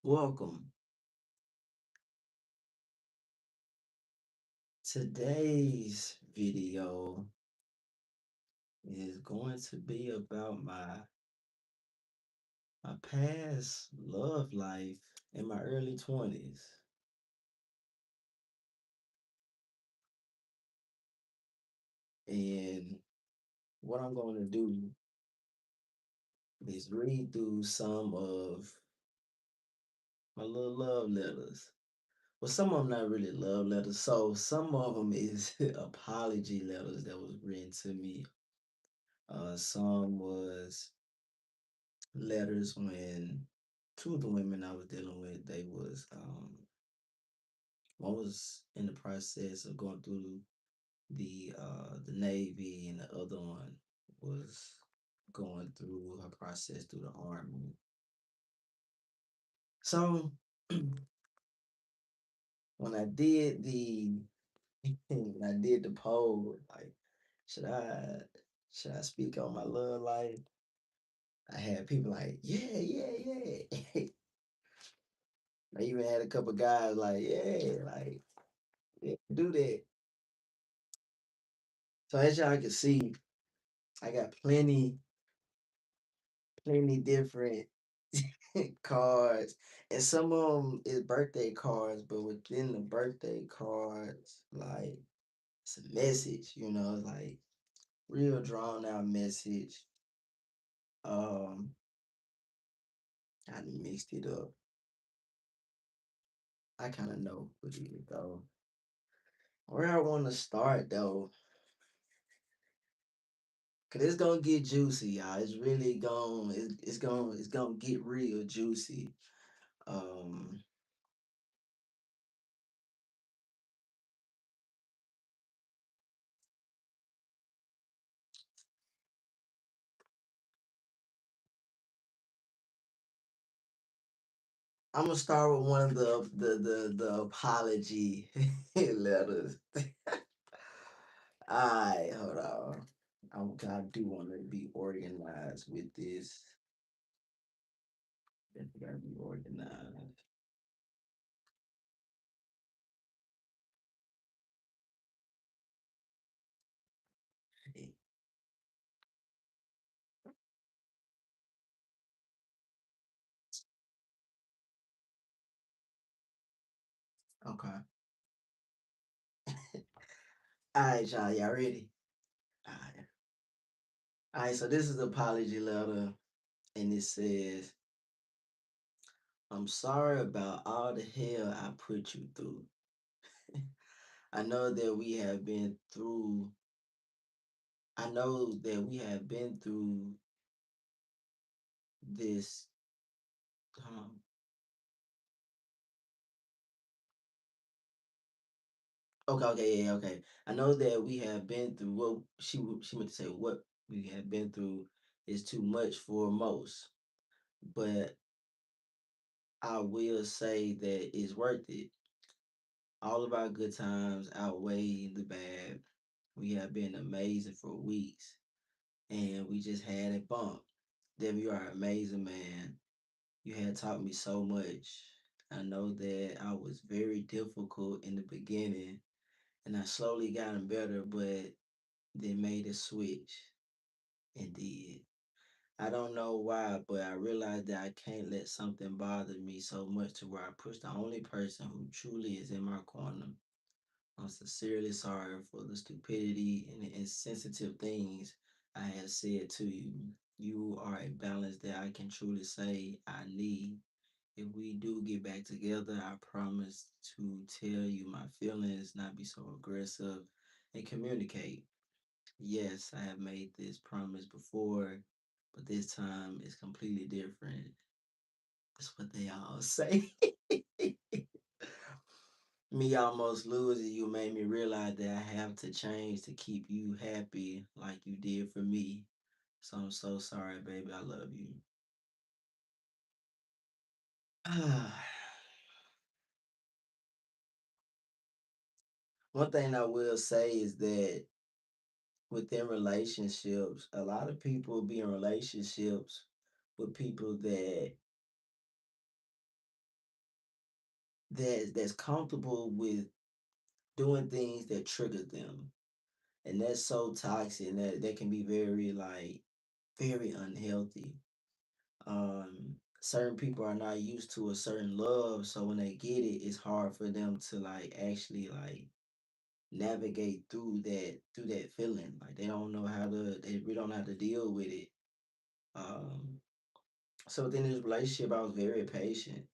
Welcome. Today's video is going to be about my past love life in my early 20s. And what I'm going to do is read through some of my little love letters. Well, some of them not really love letters. So some of them is apology letters that was written to me. Some was letters when two of the women I was dealing with, they was one was in the process of going through the Navy, and the other one was going through her process through the Army. So when I did the when I did the poll, like should I should I speak on my love life? I had people like, yeah, yeah, yeah. I even had a couple guys like, yeah, like, yeah, do that. So as y'all can see, I got plenty different cards, and some of them is birthday cards, but within the birthday cards, like it's a message, like real drawn out message. Um, I done mixed it up. I kind of know what it is though. Where I want to start though, cause it's gonna get juicy, y'all. It's really gonna it's gonna get real juicy. Um, I'm gonna start with one of the apology letters. Alright, hold on. I do want to be organized with this. Definitely gotta be organized. Okay. Alright, y'all ready? Alright. Alright, so this is the apology letter, and it says, I'm sorry about all the hell I put you through. I know that we have been through I know that we have been through this. Um, okay, yeah, okay. I know that we have been through what she meant to say. What we have been through is too much for most, but I will say that it's worth it. All of our good times outweigh the bad. We have been amazing for weeks, and we just had a bump. Then you are amazing, man. You had taught me so much. I know that I was very difficult in the beginning, and I slowly gotten better, but they made a switch and did. I don't know why, but I realized that I can't let something bother me so much to where I push the only person who truly is in my corner. I'm sincerely sorry for the stupidity and the insensitive things I have said to you. You are a balance that I can truly say I need. If we do get back together, I promise to tell you my feelings, not be so aggressive, and communicate. Yes, I have made this promise before, but this time it's completely different. That's what they all say. Me almost losing you made me realize that I have to change to keep you happy like you did for me. So I'm so sorry, baby. I love you. One thing I will say is that within relationships, a lot of people be in relationships with people that that's comfortable with doing things that trigger them. And that's so toxic and that can be very like very unhealthy. Certain people are not used to a certain love, so when they get it, it's hard for them to like actually like navigate through that feeling. Like they don't know how to they really don't know how to deal with it. Um so within this relationship I was very patient.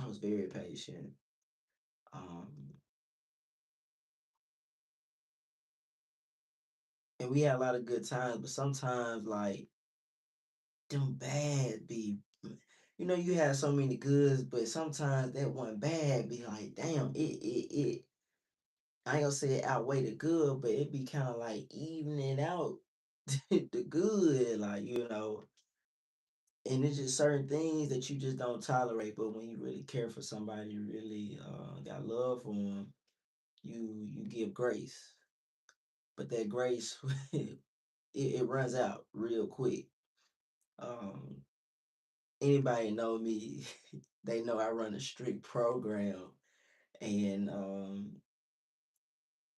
I was very patient. Um and we had a lot of good times, but sometimes like them bad be you have so many goods, but sometimes that one bad be like, damn, it I ain't gonna say it outweigh the good, but it be kind of like evening out the good, like and it's just certain things that you just don't tolerate. But when you really care for somebody, you really got love for them, you give grace, but that grace it runs out real quick. Um, Anybody know me, they know I run a strict program, and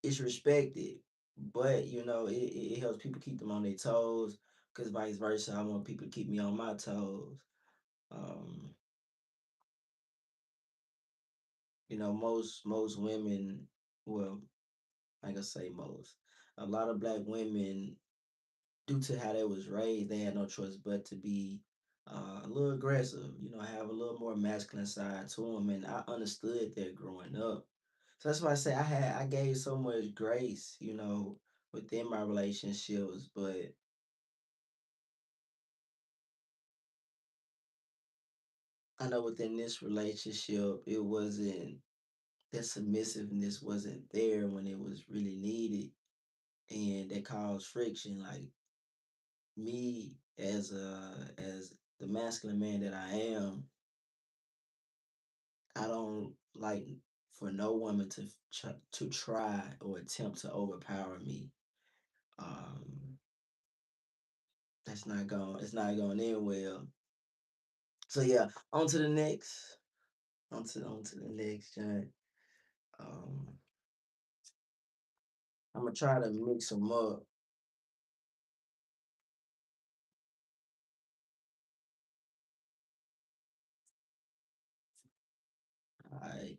it's respected, but it helps people keep them on their toes. Cause vice versa, I want people to keep me on my toes. Um, most women, well, I ain't gonna say most, a lot of black women, due to how they was raised, they had no choice but to be a little aggressive. Have a little more masculine side to them, and I understood that growing up. So that's why I say I gave so much grace, within my relationships, but I know within this relationship, it wasn't that submissiveness wasn't there when it was really needed, and that caused friction. Like me as the masculine man that I am, I don't like for no woman to try or attempt to overpower me. Um, it's not going to end well. So yeah, on to the next, on to the next, John. Um, I'm gonna try to mix them up. I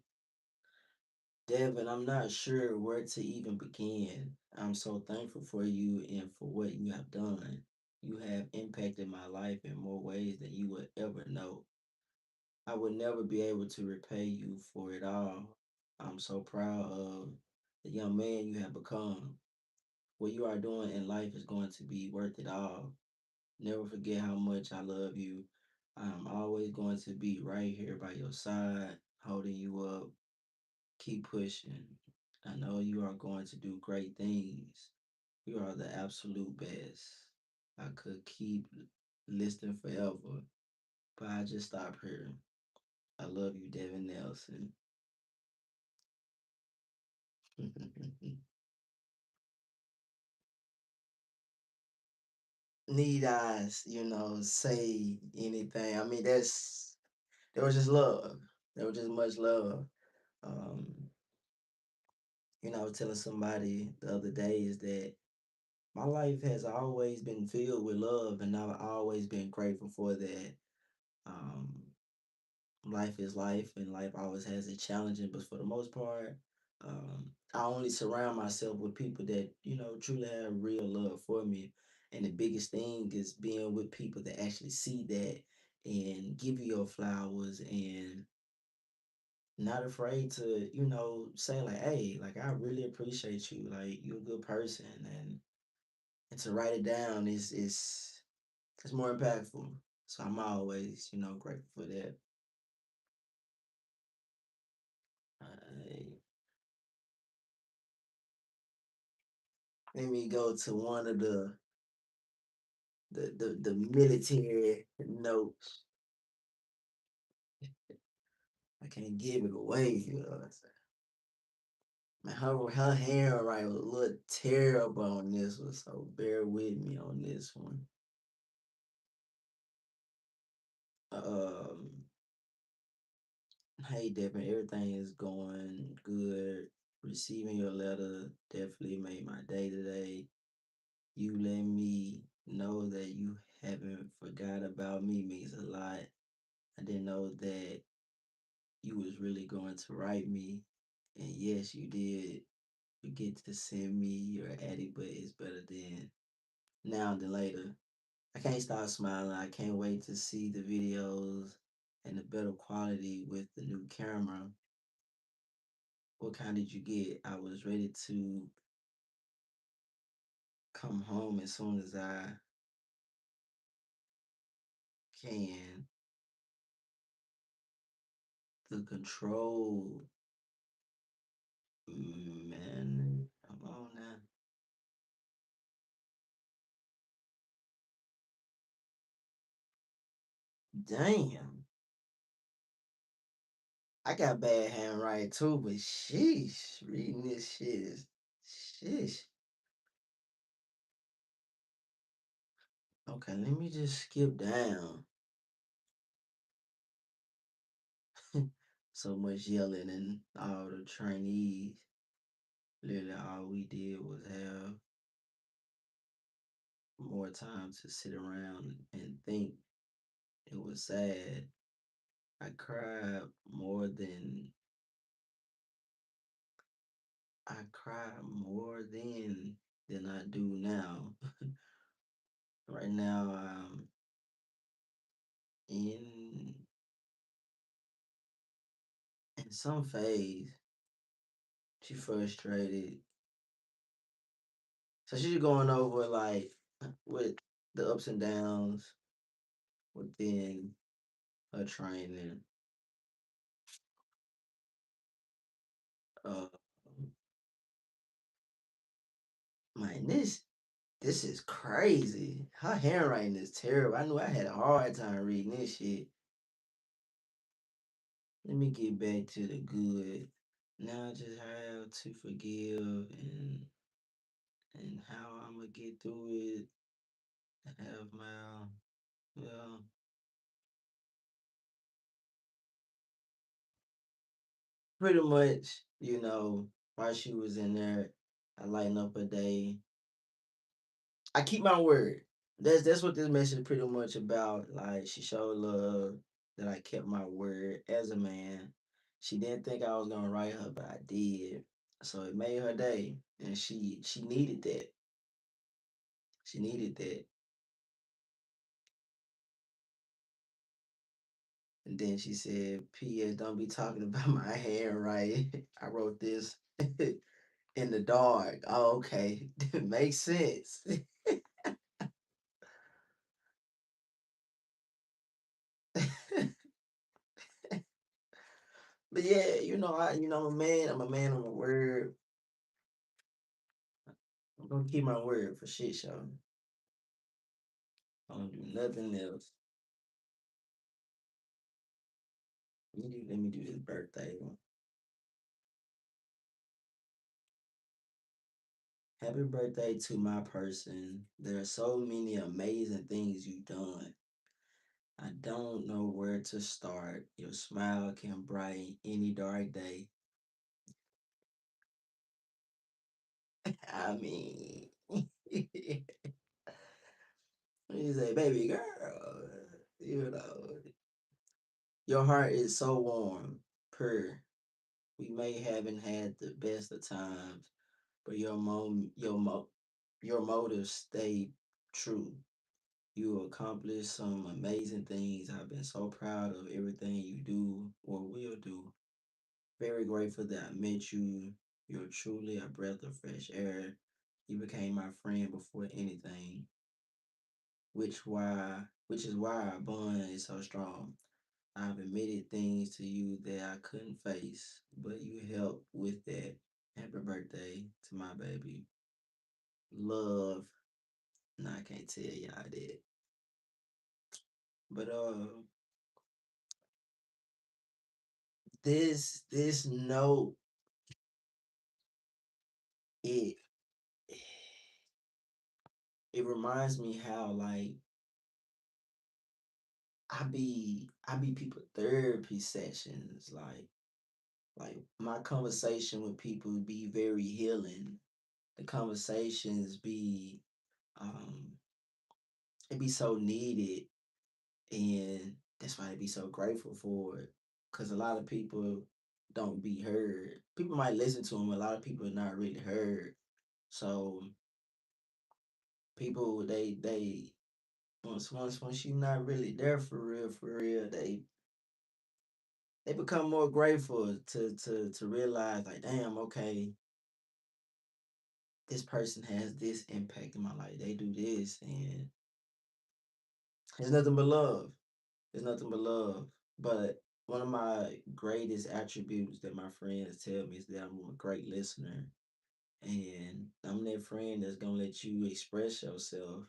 Devin, I'm not sure where to even begin. I'm so thankful for you and for what you have done. You have impacted my life in more ways than you would ever know. I would never be able to repay you for it all. I'm so proud of the young man you have become. What you are doing in life is going to be worth it all. Never forget how much I love you. I'm always going to be right here by your side, holding you up. Keep pushing. I know you are going to do great things. You are the absolute best. I could keep listing forever, but I just stop here. I love you, Devin Nelson. Need I, say anything? I mean, there was just love. There was just much love. Um, I was telling somebody the other day is that my life has always been filled with love, and I've always been grateful for that. Um, Life is life, and life always has its challenges, but for the most part, I only surround myself with people that truly have real love for me. And the biggest thing is being with people that actually see that and give you your flowers and not afraid to say like, hey, like I really appreciate you, like you're a good person, and to write it down is it's more impactful. So I'm always grateful for that. Uh, Let me go to one of the military notes. I can't give it away, what I'm saying? Man, her handwriting was a little terrible on this one, so bear with me on this one. Um, Hey Devin, everything is going good. Receiving your letter definitely made my day today. You let me know that you haven't forgot about me means a lot. I didn't know that you was really going to write me. And yes, you did. You get to send me your addy, but it's better than now than later. I can't stop smiling. I can't wait to see the videos and the better quality with the new camera. What kind did you get? I was ready to come home as soon as I can. The control, man, come on now. Damn, I got bad handwriting too, but sheesh, reading this shit is sheesh. Okay, let me just skip down. So much yelling and all the trainees. Literally, all we did was have more time to sit around and think. It was sad. I cried more than I do now. Right now, I'm in some phase. She frustrated, so she's going over like with the ups and downs within her training. Uh, man, this is crazy. Her handwriting is terrible. I knew I had a hard time reading this shit. Let me get back to the good. Now I just have to forgive and how I'm gonna get through it. Have my well, pretty much, while she was in there, I lighten up a day. I keep my word. That's what this message is pretty much about. Like she showed love that I kept my word as a man. She didn't think I was gonna write her, but I did. So it made her day, and she needed that. She needed that. And then she said, "P.S. Don't be talking about my handwriting. I wrote this in the dark." Oh, okay, makes sense. But yeah, I'm a man. I'm a man of my word. I'm gonna keep my word for shit show. I don't do nothing else. Let me do this birthday one. Happy birthday to my person. There are so many amazing things you've done. I don't know where to start. Your smile can brighten any dark day. I mean, you say, baby girl, you know, your heart is so warm, pure. We may haven't had the best of times, but your motives stay true. You accomplished some amazing things. I've been so proud of everything you do or will do. Very grateful that I met you. You're truly a breath of fresh air. You became my friend before anything, which is why our bond is so strong. I've admitted things to you that I couldn't face, but you helped with that. Happy birthday to my baby. Love. No, I can't tell y'all that. But this note, it it reminds me how like I be people therapy sessions. Like my conversation with people be very healing. The conversations be um it be so needed, and that's why I be so grateful for it. Cause a lot of people don't be heard. People might listen to them. A lot of people are not really heard. So people they once you not really there for real, they become more grateful to realize like, damn, okay, this person has this impact in my life. They do this, and it's nothing but love. It's nothing but love. But one of my greatest attributes that my friends tell me is that I'm a great listener. And I'm that friend that's gonna let you express yourself.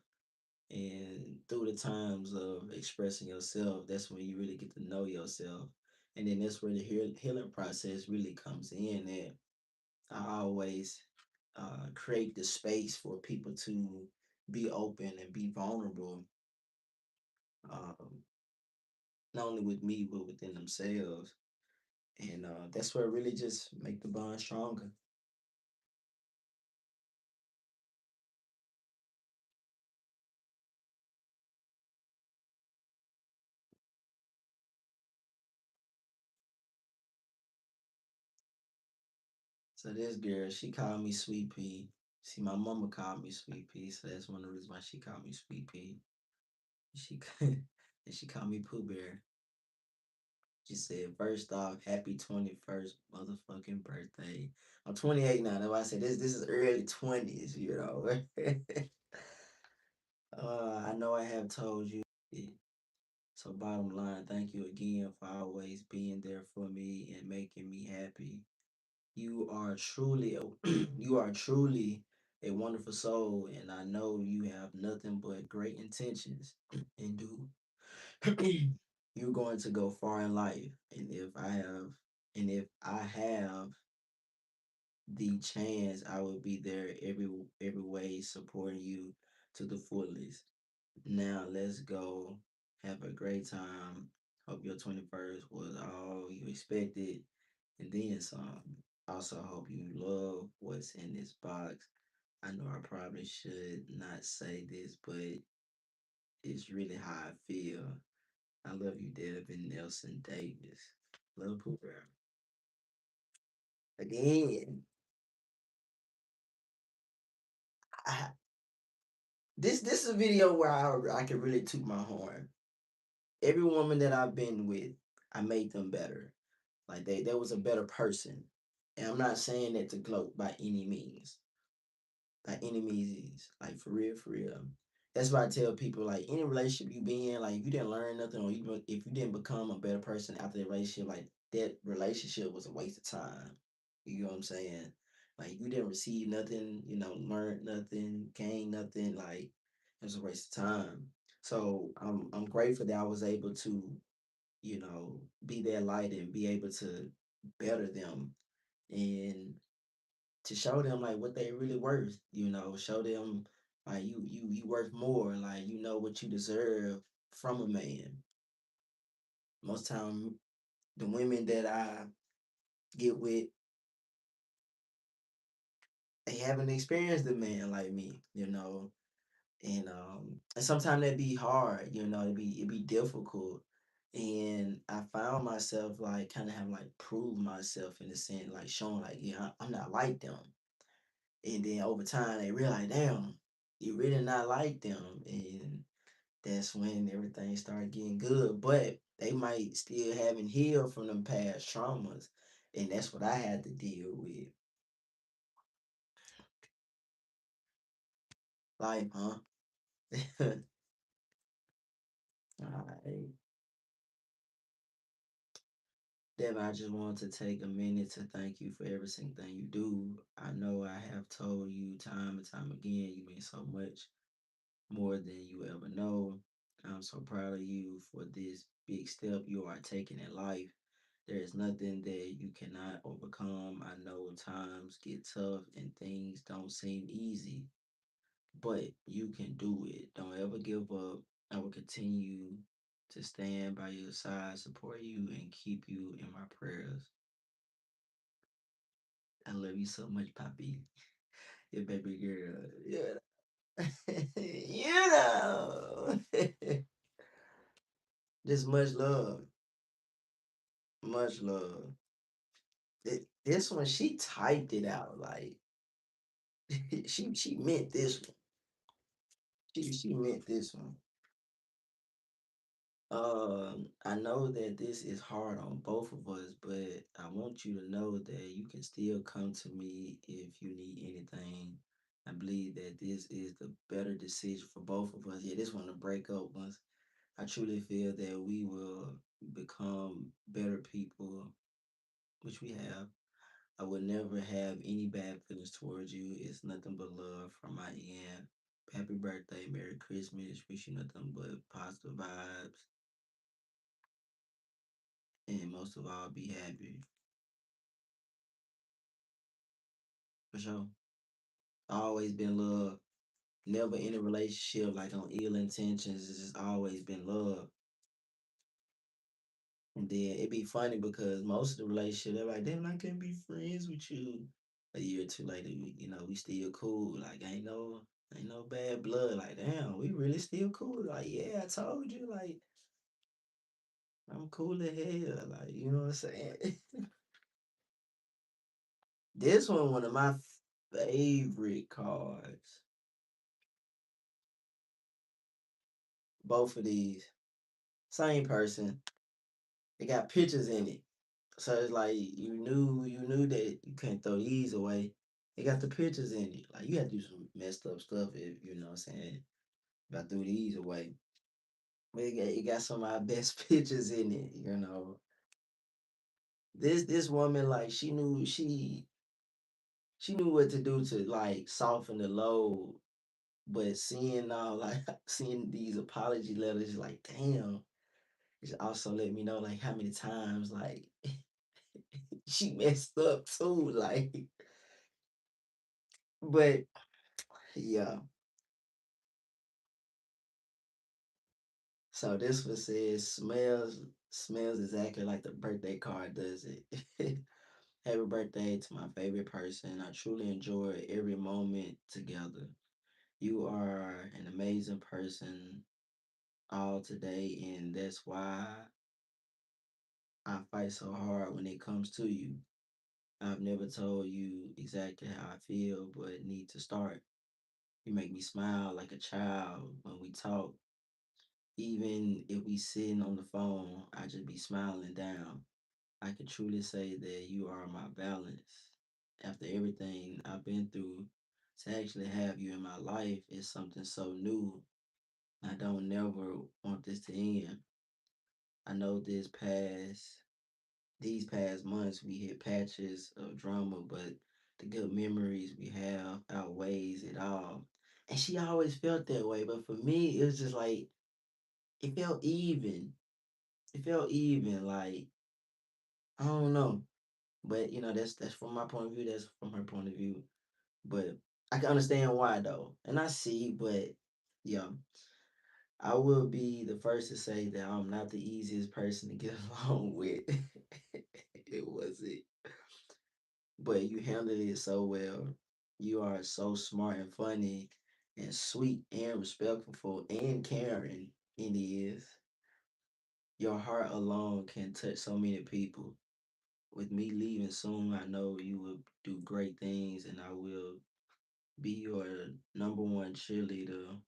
And through the times of expressing yourself, that's when you really get to know yourself. And then that's where the healing process really comes in. And I always create the space for people to be open and be vulnerable, um, not only with me, but within themselves. And that's what really just make the bond stronger. So this girl, she called me Sweet Pea. See, my mama called me Sweet Pea, so that's one of the reasons why she called me Sweet Pea. She and she called me Pooh Bear. She said, first off, happy 21st motherfucking birthday. I'm 28 now. That's why I said this is early 20s, you know. I know I have told you it. So bottom line, thank you again for always being there for me and making me happy. You are truly you are truly a wonderful soul, and I know you have nothing but great intentions and do you're going to go far in life. And if I have the chance, I will be there every way supporting you to the fullest. Now let's go. Have a great time. Hope your 21st was all you expected and then some. Also hope you love what's in this box. I know I probably should not say this, but it's really how I feel. I love you, Devin Nelson Davis. Love Pooper. Again, I, this is a video where I can really toot my horn. Every woman that I've been with, I made them better. Like they was a better person. And I'm not saying that to gloat by any means. By any means, like for real, for real. That's why I tell people like any relationship you be in, like if you didn't learn nothing or if you didn't become a better person after the relationship, like that relationship was a waste of time. You know what I'm saying? Like you didn't receive nothing, learn nothing, gain nothing, like it was a waste of time. So I'm grateful that I was able to, be that light and be able to better them and to show them like what they really worth, show them like you worth more, like you know what you deserve from a man. Most time the women that I get with, they haven't experienced a man like me. And sometimes that be hard, it be difficult. And I found myself like kind of have like proved myself in the sense like showing like yeah I'm not like them. And then over time they realize, damn, you really not like them. And that's when everything started getting good. But they might still haven't healed from them past traumas. And that's what I had to deal with. Life, huh? Alright. Devin, I just wanted to take a minute to thank you for every single thing you do. I know I have told you time and time again, you mean so much more than you ever know. I'm so proud of you for this big step you are taking in life. There is nothing that you cannot overcome. I know times get tough and things don't seem easy, but you can do it. Don't ever give up. I will continue to stand by your side, support you, and keep you in my prayers. I love you so much, Poppy. Your baby girl. Yeah. You know. Just much love. Much love. This one, she typed it out. Like, she meant this one. She meant this one. I know that this is hard on both of us, but I want you to know that you can still come to me if you need anything. I believe that this is the better decision for both of us. Yeah, this one to break up once. I truly feel that we will become better people, which we have. I would never have any bad feelings towards you. It's nothing but love from my end. Happy birthday, Merry Christmas. Wish you nothing but positive vibes. And most of all, be happy. For sure. Always been love. Never in a relationship like on ill intentions. It's just always been love. And then it be funny because most of the relationship, they're like, damn, I can't be friends with you. A year or two later, we still cool. Like ain't no bad blood. Like, damn, we really still cool. Like, yeah, I told you, like, I'm cool as hell. Like, you know what I'm saying? This one of my favorite cards. Both of these. Same person. They got pictures in it. So it's like you knew that you can't throw these away. They got the pictures in it. Like you have to do some messed up stuff if you know what I'm saying. If I threw these away. But it got some of my best pictures in it. This woman, like, she knew what to do to like soften the load, but seeing all like seeing these apology letters, like, damn. It also let me know like how many times like she messed up too. Like, but yeah. So this one says smells exactly like the birthday card does it. Happy birthday to my favorite person. I truly enjoy every moment together. You are an amazing person all today, and that's why I fight so hard when it comes to you. I've never told you exactly how I feel, but need to start. You make me smile like a child when we talk. Even if we sitting on the phone, I just be smiling down. I can truly say that you are my balance. After everything I've been through, to actually have you in my life is something so new. I don't never want this to end. I know these past months we hit patches of drama, but the good memories we have outweighs it all. And she always felt that way, but for me, it was just like it felt even. It felt even. Like, I don't know, but that's from my point of view. That's from her point of view. But I can understand why though, and I see. But yeah, I will be the first to say that I'm not the easiest person to get along with. It wasn't, but you handled it so well. You are so smart and funny and sweet and respectful and caring. It is. Your heart alone can touch so many people. With me leaving soon, I know you will do great things and I will be your number one cheerleader.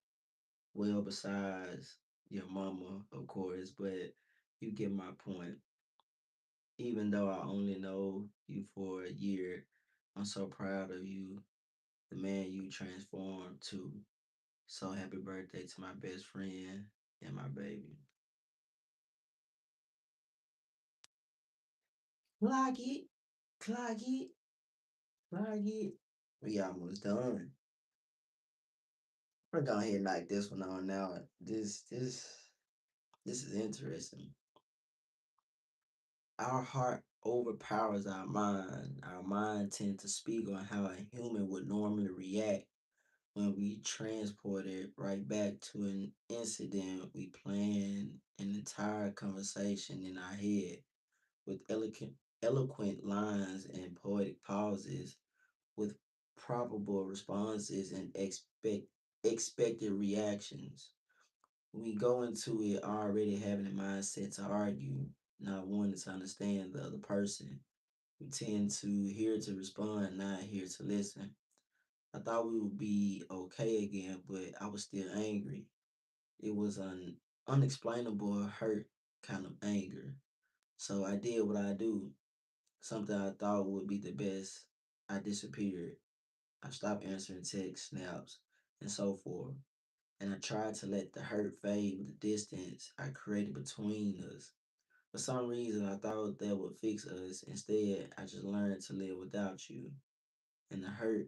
Well, besides your mama, of course, but you get my point. Even though I only know you for a year, I'm so proud of you, the man you transformed to. So happy birthday to my best friend and my baby. Clock it, clock it, clock it. We almost done. We're going ahead and knock this one on now. This is interesting. Our heart overpowers our mind. Our mind tends to speak on how a human would normally react. when we transported right back to an incident, we planned an entire conversation in our head with eloquent lines and poetic pauses, with probable responses and expected reactions. We go into it already having a mindset to argue, not wanting to understand the other person. We tend to hear to respond, not here to listen. I thought we would be okay again, but I was still angry. It was an unexplainable hurt kind of anger. So I did what I do, something I thought would be the best. I disappeared. I stopped answering texts, snaps, and so forth. And I tried to let the hurt fade with the distance I created between us. For some reason, I thought that would fix us. Instead, I just learned to live without you. And the hurt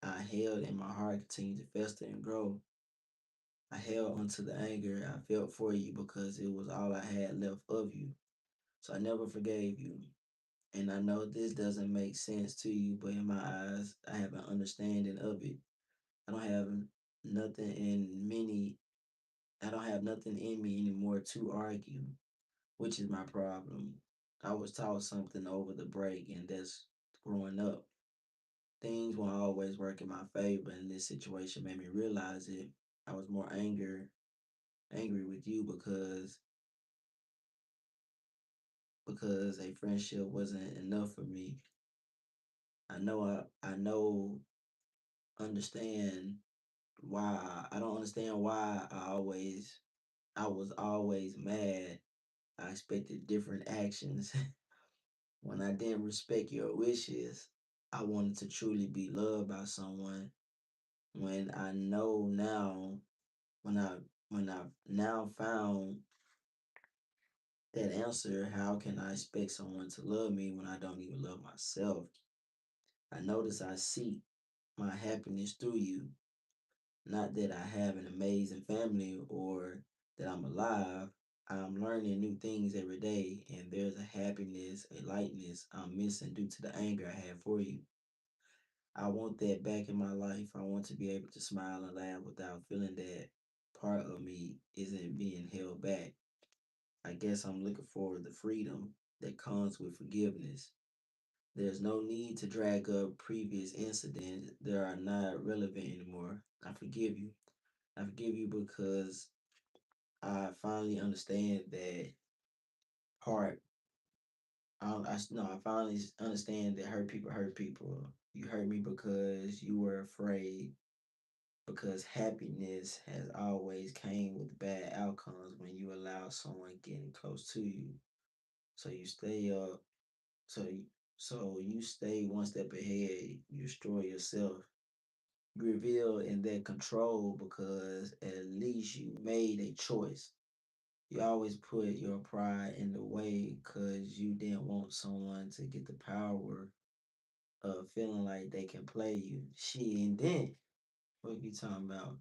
I held in my heart continued to fester and grow. I held onto the anger I felt for you because it was all I had left of you. So I never forgave you. And I know this doesn't make sense to you, but in my eyes, I have an understanding of it. I don't have nothing in many, I don't have nothing in me anymore to argue, which is my problem. I was taught something over the break, and that's growing up. Things won't always work in my favor, and this situation made me realize it. I was more angry with you because a friendship wasn't enough for me. I know understand why I don't understand why I was always mad. I expected different actions. When I didn't respect your wishes, I wanted to truly be loved by someone. When I know now, when I when I've now found that answer, how can I expect someone to love me when I don't even love myself? I notice I seek my happiness through you. Not that I have an amazing family or that I'm alive. I'm learning new things every day, and there's a happiness, a lightness I'm missing due to the anger I have for you. I want that back in my life. I want to be able to smile and laugh without feeling that part of me isn't being held back. I guess I'm looking for the freedom that comes with forgiveness. There's no need to drag up previous incidents that are not relevant anymore. I forgive you. I forgive you because I finally understand that part. No, I finally understand that hurt people hurt people. You hurt me because you were afraid. Because happiness has always came with bad outcomes when you allow someone getting close to you. So you stay up. So you, so you stay one step ahead. You destroy yourself. You reveal in that control because at least you made a choice. You always put your pride in the way because you didn't want someone to get the power of feeling like they can play you. She and then what you talking about?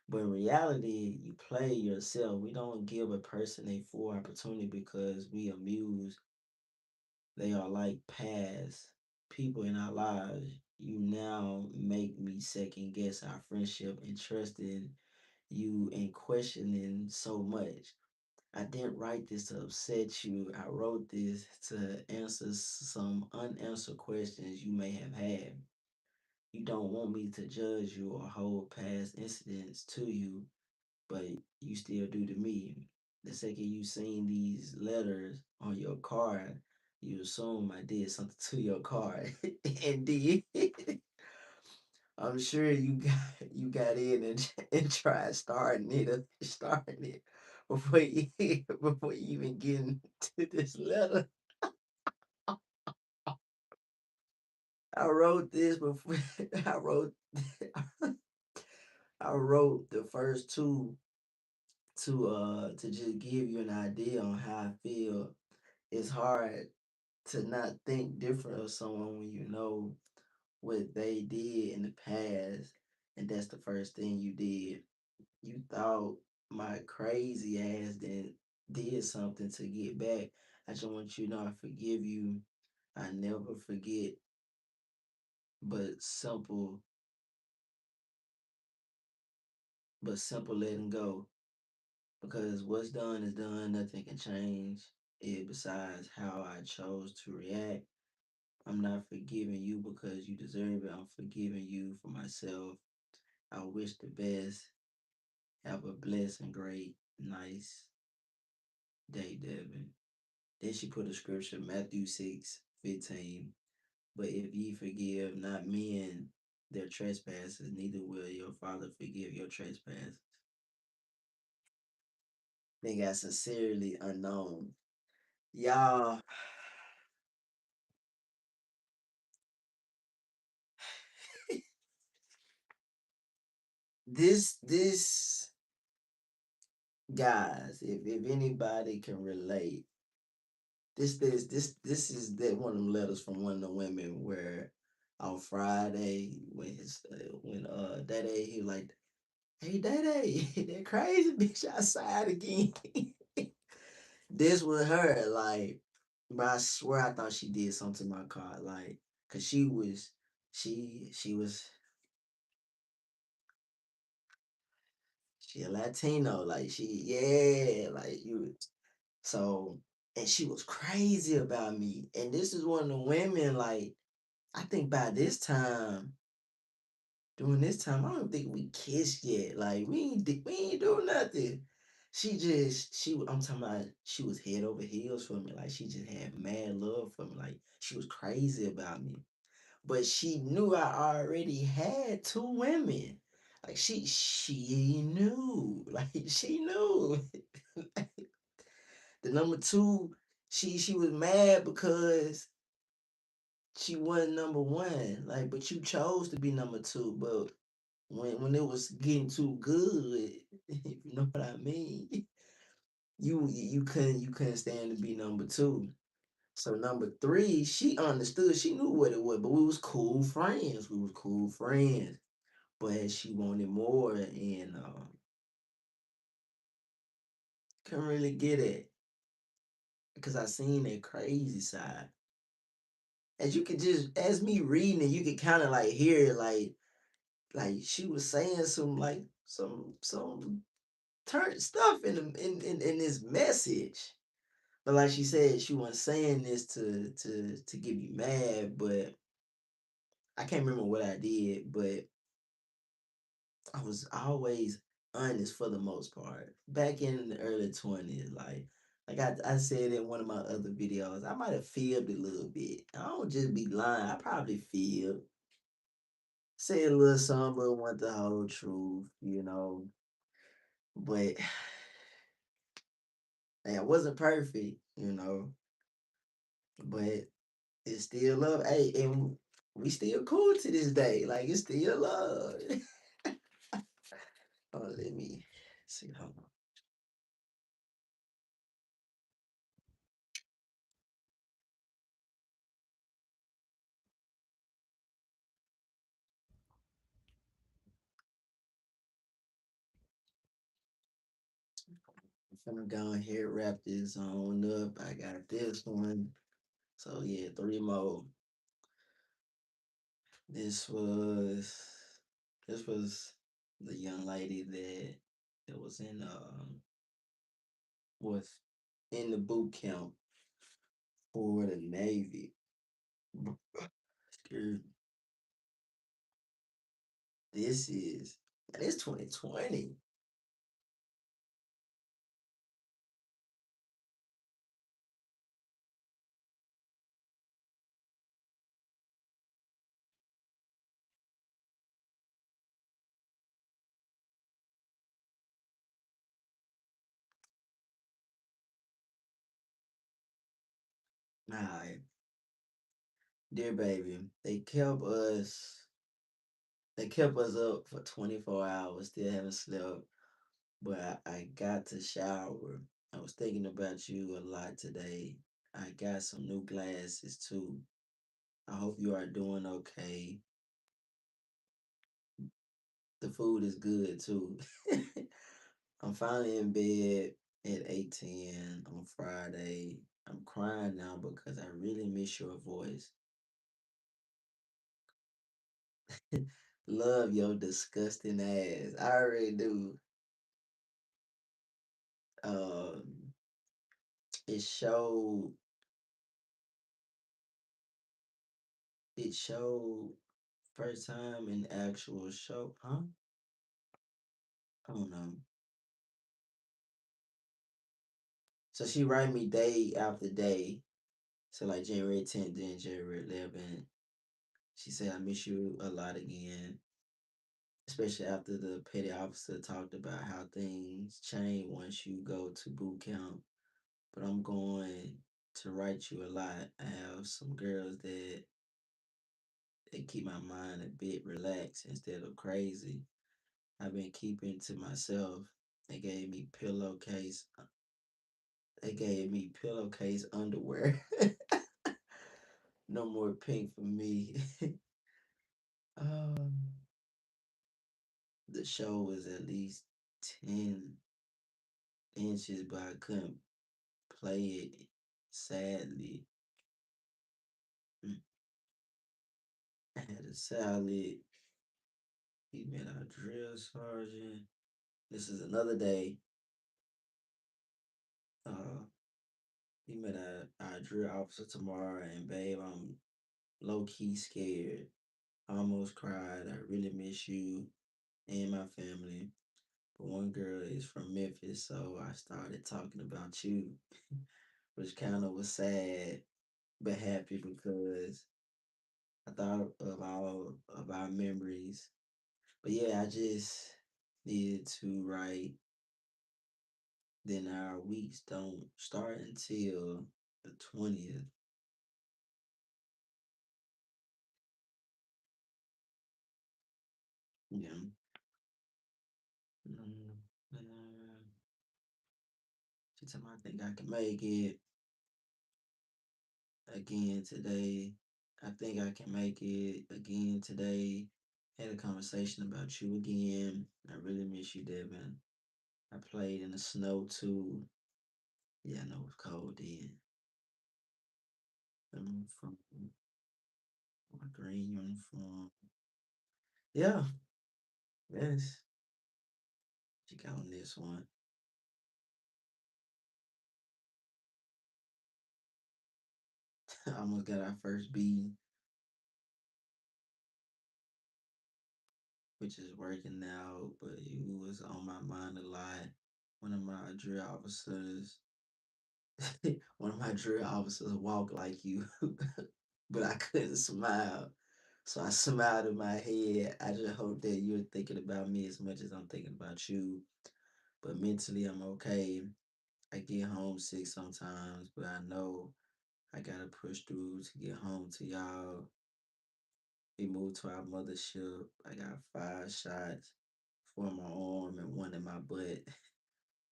But in reality, you play yourself. We don't give a person a full opportunity because we amuse. They are like past people in our lives. You now make me second guess our friendship and trusting you and questioning so much. I didn't write this to upset you. I wrote this to answer some unanswered questions you may have had. You don't want me to judge you or hold past incidents to you, but you still do to me. The second you seen these letters on your card, you assume I did something to your card. And did. I'm sure you got in and tried starting it before you before you even get into this letter. I wrote this before I wrote I wrote the first two to just give you an idea on how I feel. It's hard to not think different of someone when you know what they did in the past, and that's the first thing you did. You thought my crazy ass did something to get back. I just want you to know I forgive you. I never forget, but simple but simple letting go. Because what's done is done, nothing can change it besides how I chose to react. I'm not forgiving you because you deserve it. I'm forgiving you for myself. I wish the best. Have a blessed and great, nice day, Devin. Then she put a scripture, Matthew 6:15. But if ye forgive not men their trespasses, neither will your Father forgive your trespasses. They got sincerely unknown. Y'all, this guys, if anybody can relate, this is that one of them letters from one of the women where on Friday when Daddy he was like, hey Daddy, that crazy bitch outside again. This was her, like, but I swear I thought she did something to my car, like, cause she was she a Latino, like like you. So and she was crazy about me, and this is one of the women, like, I think by this time, during this time, I don't think we kissed yet. Like we ain't do nothing. I'm talking about she was head over heels for me. Like she just had mad love for me. Like she was crazy about me. But she knew I already had two women. Like she knew. Like she knew. The number two, she was mad because she wasn't number one. Like, but you chose to be number two. But when it was getting too good, if you know what I mean, you couldn't stand to be number two. So number three, she understood. She knew what it was, but we was cool friends. We was cool friends. But she wanted more, and couldn't really get it because I seen that crazy side. As you could just, as me reading it, you could kind of like hear like she was saying some turn stuff in this message. But like she said, she wasn't saying this to get me mad, but I can't remember what I did, but I was always honest for the most part. Back in the early 20s, like I said in one of my other videos, I might have fibbed a little bit. I don't just be lying. I probably fibbed. Say a little something, but want the whole truth, you know. But and it wasn't perfect, you know. But it's still love. Hey, and we still cool to this day. Like it's still love. Oh, let me see. Hold on. I'm gonna go ahead wrap this on up. I got this one. So yeah, three more. This was this was the young lady that was in the boot camp for the Navy. Excuse me. This is and it's 2020. Nah, dear baby, they kept us up for 24 hours, still haven't slept, but I got to shower. I was thinking about you a lot today. I got some new glasses too. I hope you are doing okay. The food is good too. I'm finally in bed at 8:10 on Friday. I'm crying now because I really miss your voice. Love your disgusting ass. I already do. Um, it showed. It showed first time in actual show, huh? I don't know. So she write me day after day. So like January 10th, then January 11th. She said I miss you a lot again, especially after the petty officer talked about how things change once you go to boot camp. But I'm going to write you a lot. I have some girls that they keep my mind a bit relaxed instead of crazy. I've been keeping to myself. They gave me pillowcase. They gave me pillowcase underwear. No more pink for me. um, the show was at least 10 inches, but I couldn't play it. Sadly, I had a salad. He met our drill sergeant. This is another day. Uh, he met our drill officer tomorrow, and babe, I'm low key scared. I almost cried. I really miss you and my family. But one girl is from Memphis, so I started talking about you, which kind of was sad but happy because I thought of all of our memories. But yeah, I just needed to write. Then our weeks don't start until the 20th. Yeah. Mm, she told me I think I can make it again today. I think I can make it again today. Had a conversation about you again. I really miss you, Devin. I played in the snow too. Yeah, I know it's cold then. From my green uniform. Yeah, yes. She got on this one. Almost got our first B, which is working out, but it was on my mind a lot. One of my drill officers, one of my drill officers walked like you, but I couldn't smile. So I smiled in my head. I just hope that you're thinking about me as much as I'm thinking about you. But mentally, I'm okay. I get homesick sometimes, but I know I gotta push through to get home to y'all. We moved to our mothership. I got 5 shots, four in my arm and one in my butt.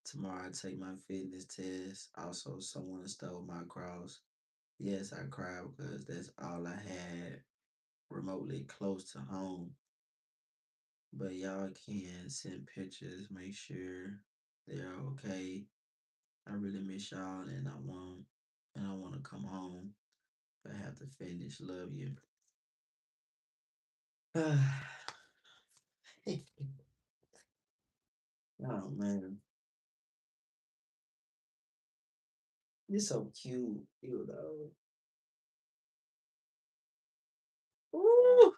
Tomorrow I take my fitness test. Also, someone stole my cross. Yes, I cried because that's all I had remotely close to home. But y'all can send pictures, make sure they're okay. I really miss y'all and I want to come home. But I have to finish. Love you. Oh man, you're so cute. You know. Ooh,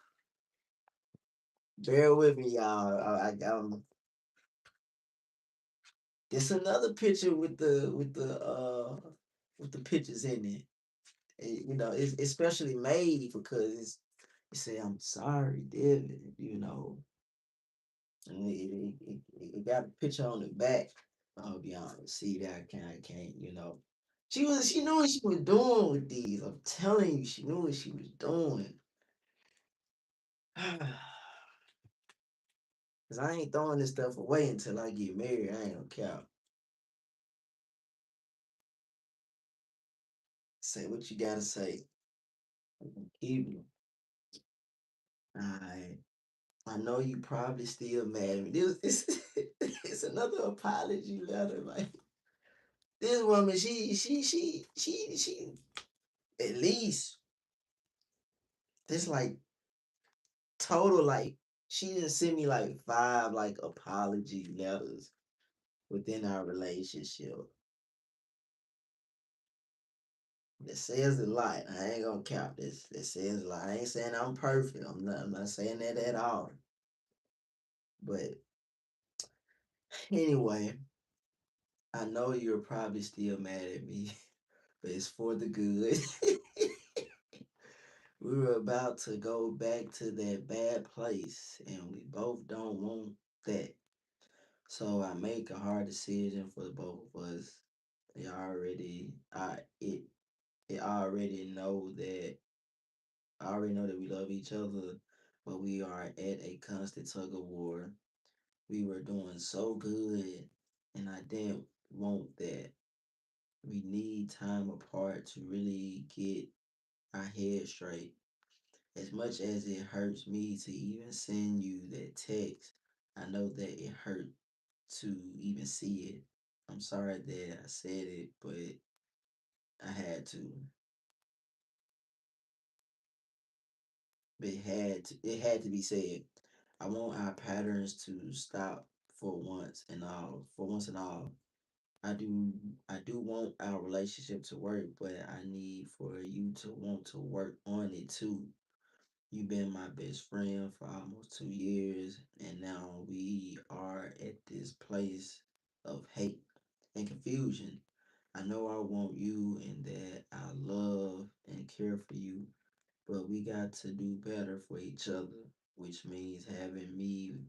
bear with me, y'all. It's another picture with the pictures in it. It's especially made because it say I'm sorry, David. And it got a picture on the back. I'll be honest. See that I can't. She knew what she was doing with these. I'm telling you, she knew what she was doing. Cause I ain't throwing this stuff away until I get married. I ain't gonna care. Say what you gotta say. Keep Alright. I know you probably still mad at me. It's another apology letter. Like this woman, she at least this like total like She didn't send me like five like apology letters within our relationship. That says a lot. I ain't gonna count this. That says a lot. I ain't saying I'm perfect. I'm not saying that at all. But anyway, I know you're probably still mad at me, but it's for the good. We were about to go back to that bad place, and we both don't want that. So I make a hard decision for the both of us. It already, I it already know that I already know that we love each other, but we are at a constant tug of war. We were doing so good, and I didn't want that. We need time apart to really get our head straight. As much as it hurts me to even send you that text, I know that it hurt to even see it. I'm sorry that I said it, but I had to. It had to be said. I want our patterns to stop for once and all. For once and all. I do I do want our relationship to work, but I need for you to want to work on it too. You've been my best friend for almost 2 years, and now we are at this place of hate and confusion. I know I want you and that I love and care for you, but we got to do better for each other, which means having me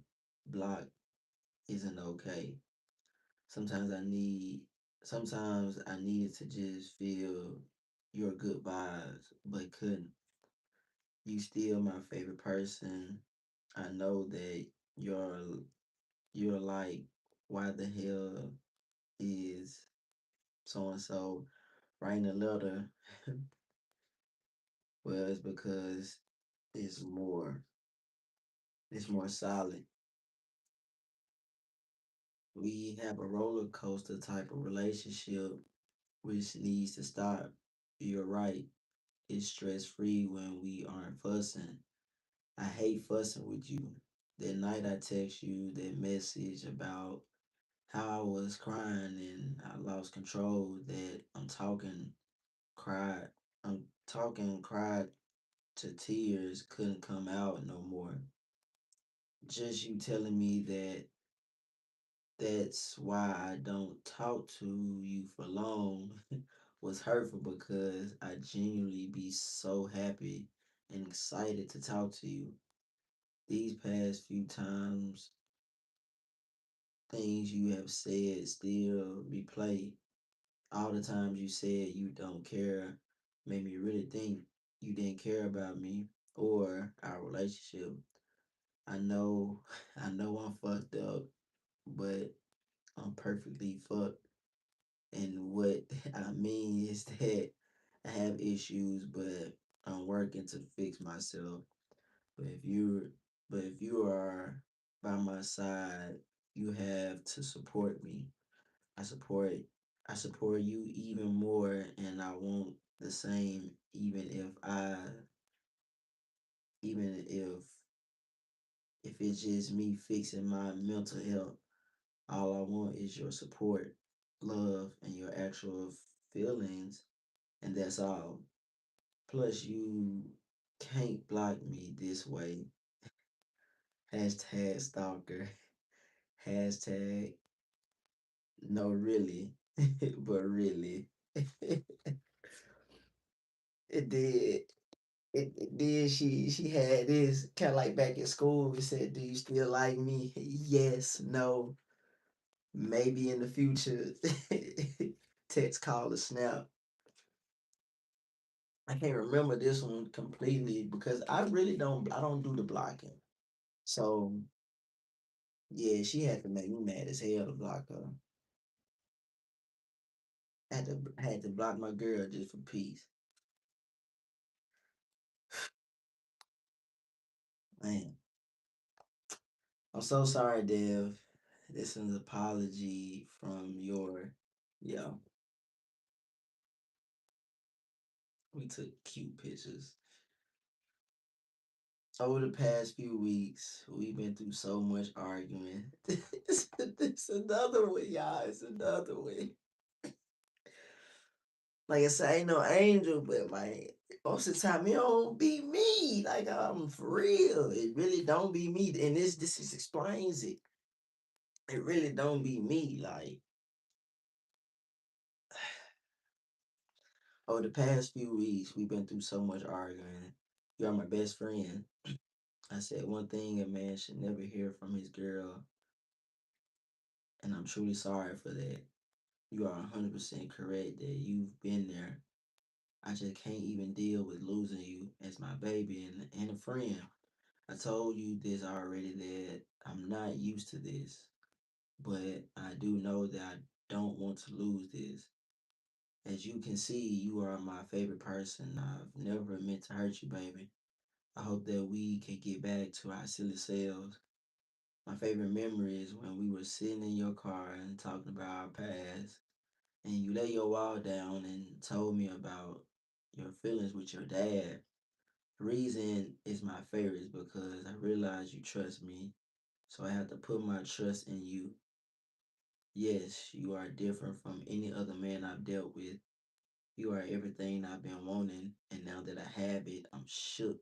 blocked isn't okay. Sometimes I need sometimes I needed to just feel your good vibes, but couldn't. You still my favorite person. I know that you're you're like, why the hell is so and so writing a letter? Well, it's because it's more it's more solid. We have a roller coaster type of relationship which needs to stop. You're right. It's stress free when we aren't fussing. I hate fussing with you. That night I text you that message about how I was crying and I lost control, that cried, cried to tears, couldn't come out no more. Just you telling me that that's why I don't talk to you for long was hurtful because I genuinely be so happy and excited to talk to you. These past few times, things you have said still replay. All the times you said you don't care made me really think you didn't care about me or our relationship. I know, I know I'm fucked up, but I'm perfectly fucked. And what I mean is that I have issues, but I'm working to fix myself. But if you're, but if you are by my side, you have to support me. I support, I support you even more, and I want the same. Even if it's just me fixing my mental health, all I want is your support, love, and your actual feelings, and that's all. Plus, you can't block me this way. Hashtag stalker. Hashtag no, really. But really. It did. It did. She had this kind of like back in school. It said, "Do you still like me?" Yes, no, maybe in the future. Text, call, or snap. I can't remember this one completely because I don't do the blocking. So yeah, she had to make me mad as hell to block her. I had to block my girl just for peace. Man, I'm so sorry, Dev. This is an apology from your yeah. We took cute pictures. Over the past few weeks, we've been through so much arguing. It's another one, y'all. It's another one. Like I said, I ain't no angel, but man, most of the time it don't be me. Like I'm for real. It really don't be me. And this just explains it. It really don't be me. Like over the past few weeks, we've been through so much arguing. You're my best friend. I said one thing a man should never hear from his girl, and I'm truly sorry for that. You are 100% correct that you've been there. I just can't even deal with losing you as my baby and a friend. I told you this already that I'm not used to this, but I do know that I don't want to lose this. As you can see, you are my favorite person. I've never meant to hurt you, baby. I hope that we can get back to our silly selves. My favorite memory is when we were sitting in your car and talking about our past, and you lay your wall down and told me about your feelings with your dad. The reason is my favorite is because I realize you trust me, so I have to put my trust in you. Yes, you are different from any other man I've dealt with. You are everything I've been wanting, and now that I have it, I'm shook.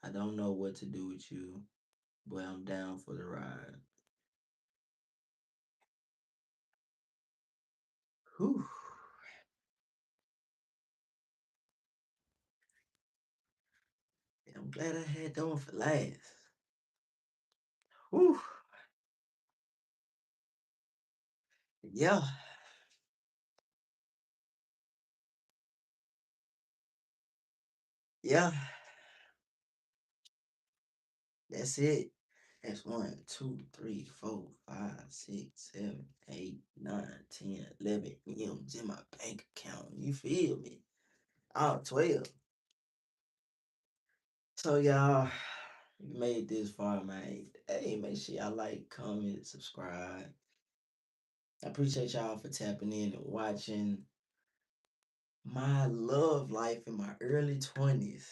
I don't know what to do with you, but I'm down for the ride. Whew. I'm glad I had that one for last. Whew. Yeah, yeah, that's it. That's 1, 2, 3, 4, 5, 6, 7, 8, 9, 10, 11 M's in my bank account. You feel me? All 12. So y'all, you made this far, man. Hey, make sure y'all like, comment, subscribe. I appreciate y'all for tapping in and watching my love life in my early 20s.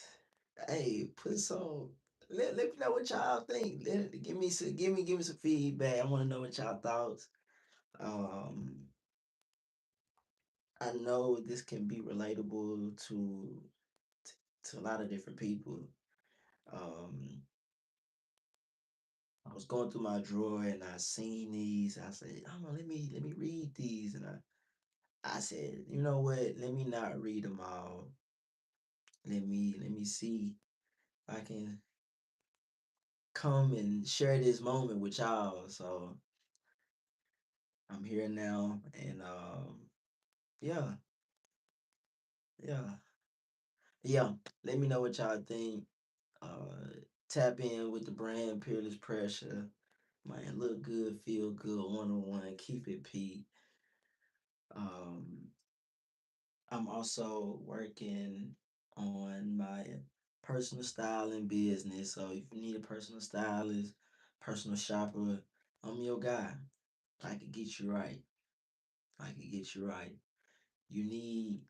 Hey, put some. Let me know what y'all think. Give me some feedback. I want to know what y'all thoughts. Um, I know this can be relatable to a lot of different people. Um, I was going through my drawer and I seen these. I said, "Oh, let me read these." And I said, "You know what? Let me not read them all. Let me see if I can come and share this moment with y'all." So I'm here now, and yeah, yeah, yeah. Let me know what y'all think. Uh, Tap in with the brand Peerless Pressure. Man, look good, feel good, 101. Keep it P. Um, I'm also working on my personal styling business. So if you need a personal stylist, personal shopper, I'm your guy. I can get you right. I can get you right. You need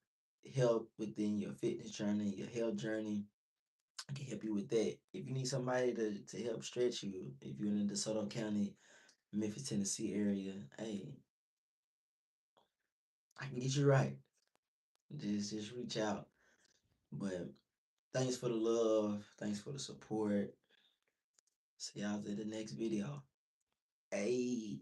help within your fitness journey, your health journey, I can help you with that. If you need somebody to help stretch you, if you're in the DeSoto County, Memphis, Tennessee area, hey, I can get you right. Just reach out. But thanks for the love. Thanks for the support. See y'all in the next video. Hey.